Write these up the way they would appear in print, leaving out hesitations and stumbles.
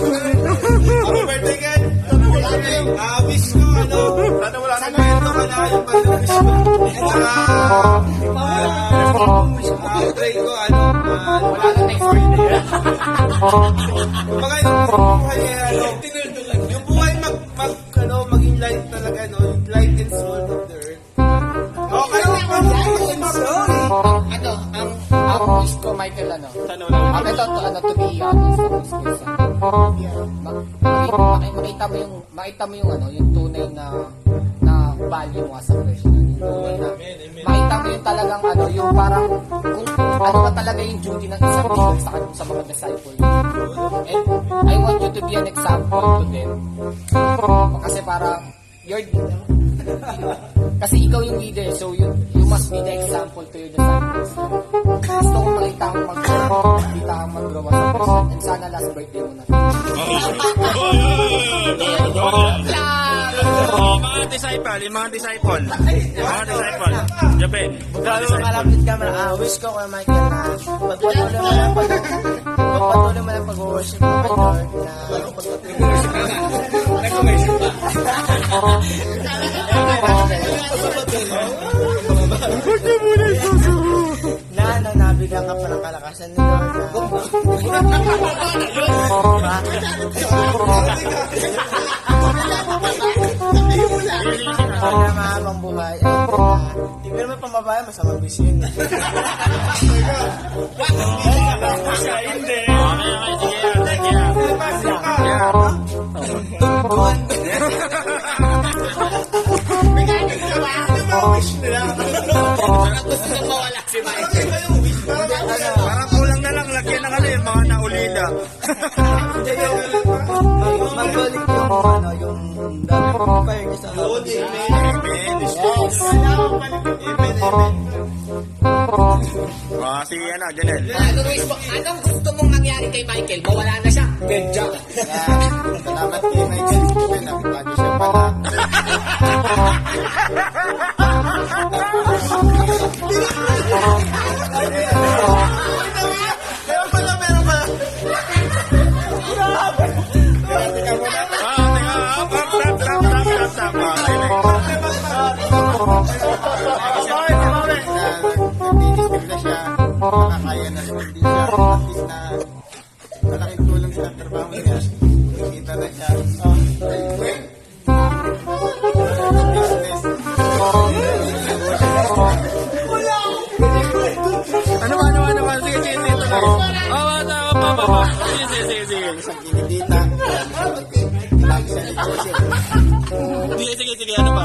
Happy birthday, Ken. Wish ko, sana wala nang kwento ka na yung wish ko. Pray ko, wala nang next birthday. Kumbaga, yung buhay maging light talaga, no? Light and soul of the earth. Okay, ang wish ko, Michael, to be makita mo yung tunay na value mo as a person. Yung tunay na, makita mo yung talagang yung parang, kung ano ba talaga yung duty ng isang leader sa mga disciples. And I want you to be an example to them. Kasi parang, kasi ikaw yung leader, so you must be the example to your disciples. Gusto kong makita kang mag-grow as a person. And sana last birthday mo na. Yung mga disciple. Jape. Lalo makalapit ka na, wish ko kay Michael na pagpatuloy mo lang pag-worship mo kay Lord na nabigyan ka pa ng kalakasan ni Lord na mahabang buhay. Hindi naman pamabaya, masamang bisyo yun. Hindi. Parang kulang na lang, lagyan ng yung mga naulila. Magbalik yung dami kong fire niya sa Lord. Si Janelle. Anong gusto mong mangyari kay Michael? Mawala na siya. Good job. Salamat kay Michael. Nakipagod siya pala. meron pala. Nakakaya na rin din siya. At least na malaking tulong sa trabaho niya. Nakikita na siya. Ano ba? Sige. Sige. Isang kinidita. Lagi siya negosyo. Sige, ano ba?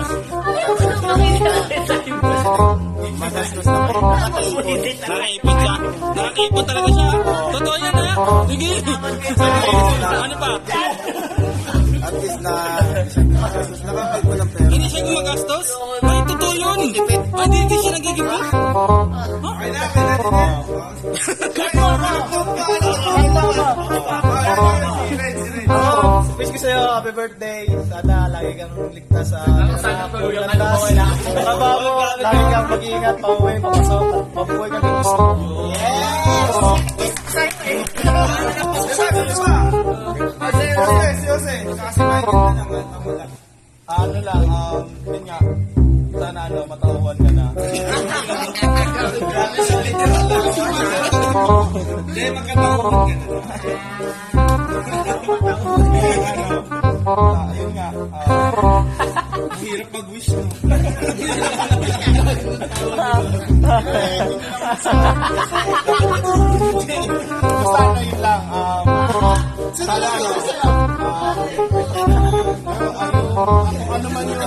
Magastos na po. Nakaipon siya. Nakaipon talaga siya. Totoo yan, ha? Sige. Ano pa? At least na magastos na kapag ko ng pera. Hindi siya gumagastos? Ay, totoo yun. Hindi siya nagigipit. Wish ko sa'yo, happy birthday. Sana lagi kang ligtas sa paglandas. Trabaho, lagi kang mag-iingat, pauwi, papasok, mabuhay kang gusto. Yes! Jose. Kasi Michael na naman. Ano lang, yun nga, sana matawahan ka na. Hindi, magkataon ka na. Ayun nga, Hirap mag-wish mo. basta ano yun lang, sana ano man yung